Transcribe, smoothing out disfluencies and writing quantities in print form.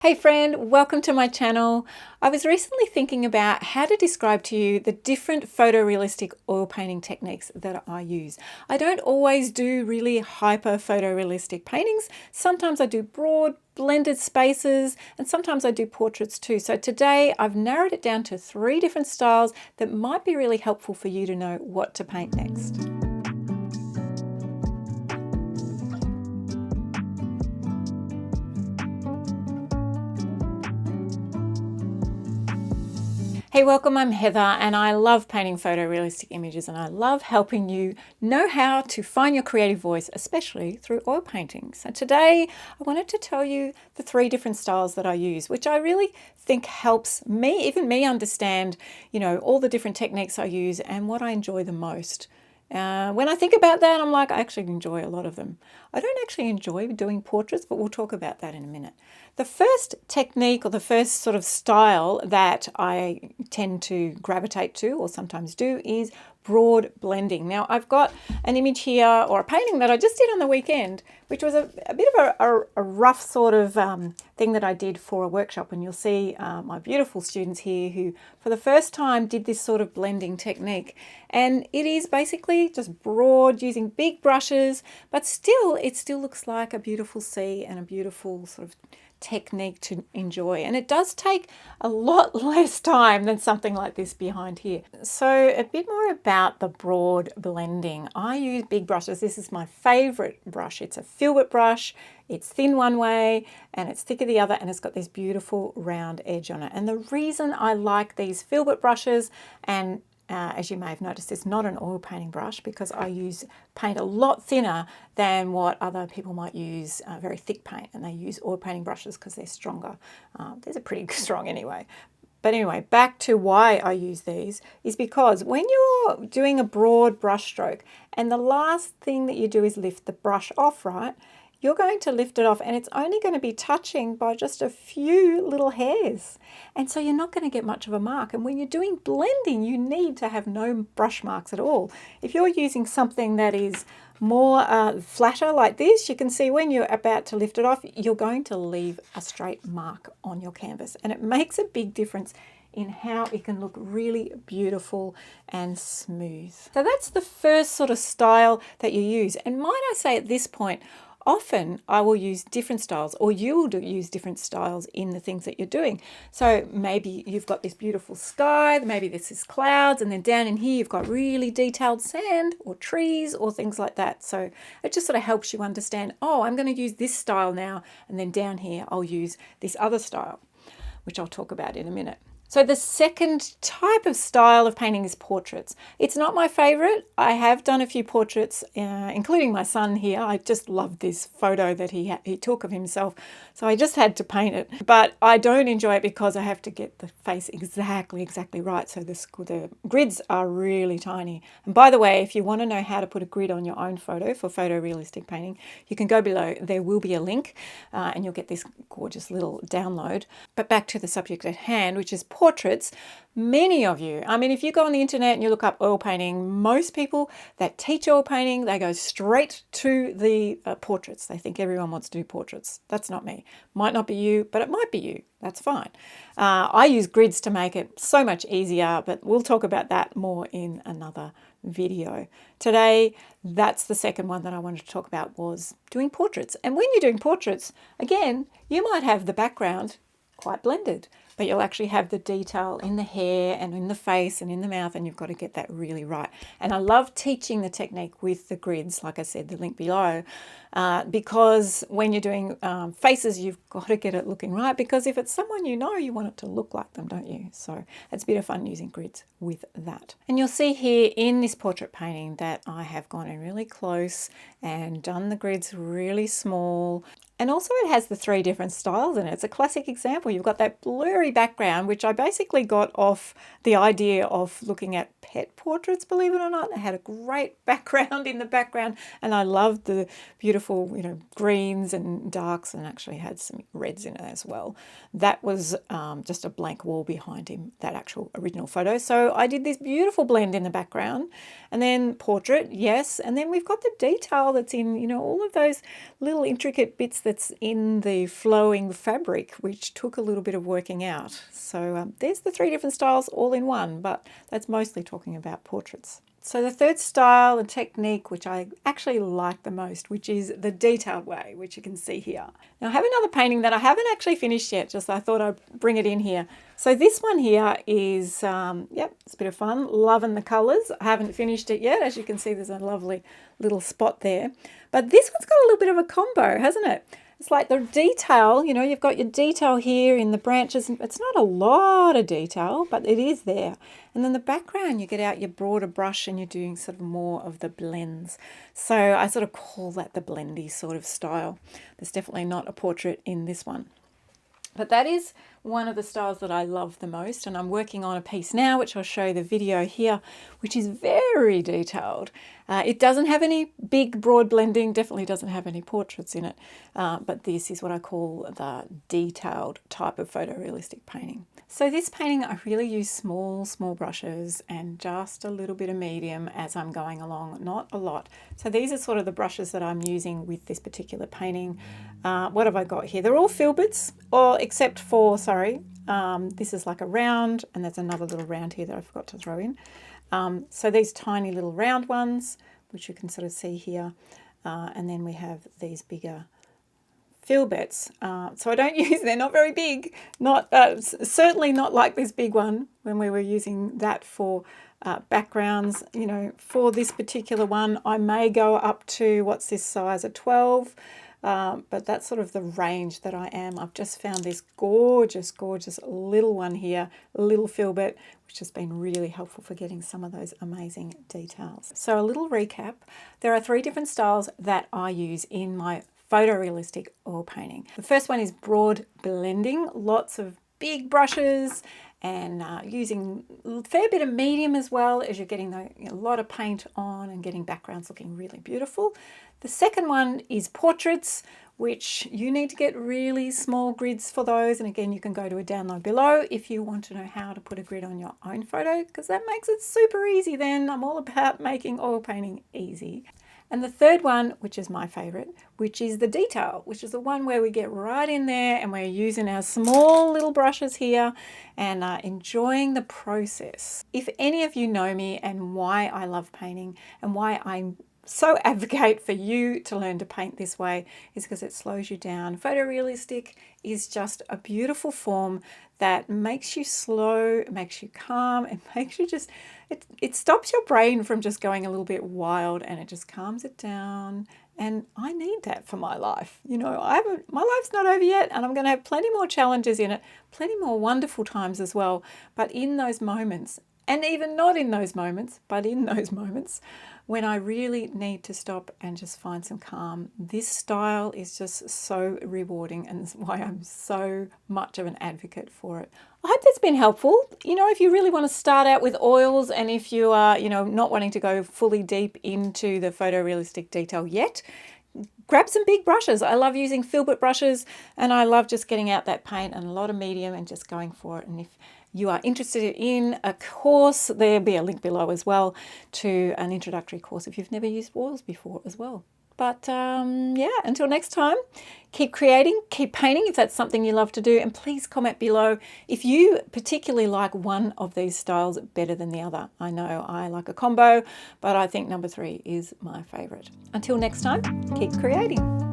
Hey friend, welcome to my channel. I was recently thinking about how to describe to you the different photorealistic oil painting techniques that I use. I don't always do really hyper photorealistic paintings. Sometimes I do broad blended spaces and sometimes I do portraits too. So today I've narrowed it down to 3 different styles that might be really helpful for you to know what to paint next. Hey, welcome, I'm Heather and I love painting photorealistic images and I love helping you know how to find your creative voice, especially through oil painting. So today I wanted to tell you the 3 different styles that I use, which I really think helps me, even me, understand, all the different techniques I use and what I enjoy the most. When I think about that, I'm like, I actually enjoy a lot of them. I don't actually enjoy doing portraits, but we'll talk about that in a minute. The first technique or the first sort of style that I tend to gravitate to or sometimes do is broad blending. Now I've got an image here or a painting that I just did on the weekend, which was a bit of a rough sort of thing that I did for a workshop, and you'll see my beautiful students here who for the first time did this sort of blending technique, and it is basically just broad using big brushes, but still it still looks like a beautiful sea and a beautiful sort of technique to enjoy, and it does take a lot less time than something like this behind here. So a bit more about the broad blending. I use big brushes. This is my favorite brush. It's a filbert brush. It's thin one way and it's thicker the other, and it's got this beautiful round edge on it. And the reason I like these filbert brushes, and as you may have noticed, it's not an oil painting brush because I paint a lot thinner than what other people might use, very thick paint, and they use oil painting brushes because they're stronger. These are pretty strong anyway. But anyway, back to why I use these is because when you're doing a broad brush stroke and the last thing that you do is lift the brush off, right? You're going to lift it off and it's only going to be touching by just a few little hairs. And so you're not going to get much of a mark. And when you're doing blending, you need to have no brush marks at all. If you're using something that is more flatter like this, you can see when you're about to lift it off, you're going to leave a straight mark on your canvas. And it makes a big difference in how it can look really beautiful and smooth. So that's the first sort of style that you use. And might I say at this point, often I will use different styles, or you'll use different styles in the things that you're doing. So maybe you've got this beautiful sky, maybe this is clouds, and then down in here you've got really detailed sand or trees or things like that. So it just sort of helps you understand, oh, I'm going to use this style now, and then down here I'll use this other style, which I'll talk about in a minute. So the second type of style of painting is portraits. It's not my favorite. I have done a few portraits, including my son here. I just love this photo that he took of himself. So I just had to paint it. But I don't enjoy it because I have to get the face exactly right. So the grids are really tiny. And by the way, if you want to know how to put a grid on your own photo for photorealistic painting, you can go below. There will be a link and you'll get this gorgeous little download. But back to the subject at hand, which is portraits. Many of you, I mean, if you go on the internet and you look up oil painting, most people that teach oil painting, they go straight to the portraits. They think everyone wants to do portraits. That's not me. Might not be you, but it might be you. That's fine. I use grids to make it so much easier, but we'll talk about that more in another video. Today, that's the second one that I wanted to talk about, was doing portraits. And when you're doing portraits, again, you might have the background quite blended, but you'll actually have the detail in the hair and in the face and in the mouth, and you've got to get that really right. And I love teaching the technique with the grids, like I said, the link below, because when you're doing faces, you've got to get it looking right, because if it's someone you know, you want it to look like them, don't you? So it's a bit of fun using grids with that. And you'll see here in this portrait painting that I have gone in really close and done the grids really small. And also it has the 3 different styles in it. It's a classic example. You've got that blurry background, which I basically got off the idea of looking at pet portraits, believe it or not. They had a great background in the background, and I loved the beautiful, greens and darks, and actually had some reds in it as well. That was just a blank wall behind him, that actual original photo. So I did this beautiful blend in the background, and then portrait, yes, and then we've got the detail that's in, all of those little intricate bits that's in the flowing fabric, which took a little bit of working out. So there's the 3 different styles all in one, but that's mostly talking about portraits. So the third style and technique, which I actually like the most, which is the detailed way, which you can see here. Now I have another painting that I haven't actually finished yet, just I thought I'd bring it in here. So this one here is, it's a bit of fun, loving the colours. I haven't finished it yet. As you can see, there's a lovely little spot there. But this one's got a little bit of a combo, hasn't it? It's like the detail, you've got your detail here in the branches. It's not a lot of detail, but it is there. And then the background, you get out your broader brush and you're doing sort of more of the blends. So I sort of call that the blendy sort of style. There's definitely not a portrait in this one. But that is one of the styles that I love the most, and I'm working on a piece now, which I'll show you the video here, which is very detailed. It doesn't have any big broad blending, definitely doesn't have any portraits in it, but this is what I call the detailed type of photorealistic painting. So this painting, I really use small brushes and just a little bit of medium as I'm going along, not a lot. So these are sort of the brushes that I'm using with this particular painting. What have I got here? They're all filberts, except for, this is like a round, and there's another little round here that I forgot to throw in. So these tiny little round ones, which you can sort of see here, and then we have these bigger filberts. So I don't use, they're not very big, certainly not like this big one when we were using that for backgrounds. For this particular one, I may go up to, what's this size, a 12. But that's sort of the range that I am. I've just found this gorgeous little one here, a little filbert, which has been really helpful for getting some of those amazing details. So a little recap, there are 3 different styles that I use in my photorealistic oil painting. The first one is broad blending, lots of big brushes, and using a fair bit of medium as well as you're getting a lot of paint on and getting backgrounds looking really beautiful. The second one is portraits, which you need to get really small grids for those. And again, you can go to a download below if you want to know how to put a grid on your own photo, because that makes it super easy then. I'm all about making oil painting easy. And the third one, which is my favorite, which is the detail, which is the one where we get right in there and we're using our small little brushes here and enjoying the process. If any of you know me and why I love painting and why I so advocate for you to learn to paint this way, is because it slows you down. Photorealistic is just a beautiful form that makes you slow, makes you calm, and makes you just, it stops your brain from just going a little bit wild, and it just calms it down. And I need that for my life. My life's not over yet, and I'm going to have plenty more challenges in it, plenty more wonderful times as well. But in those moments, and even not in those moments, but in those moments when I really need to stop and just find some calm, this style is just so rewarding, and that's why I'm so much of an advocate for it. I hope that's been helpful. If you really want to start out with oils, and if you are, not wanting to go fully deep into the photorealistic detail yet, grab some big brushes. I love using filbert brushes, and I love just getting out that paint and a lot of medium and just going for it. And if you are interested in a course, there'll be a link below as well to an introductory course if you've never used oils before as well. But until next time, keep creating, keep painting if that's something you love to do, and please comment below if you particularly like one of these styles better than the other. I know I like a combo, but I think number 3 is my favorite. Until next time, keep creating.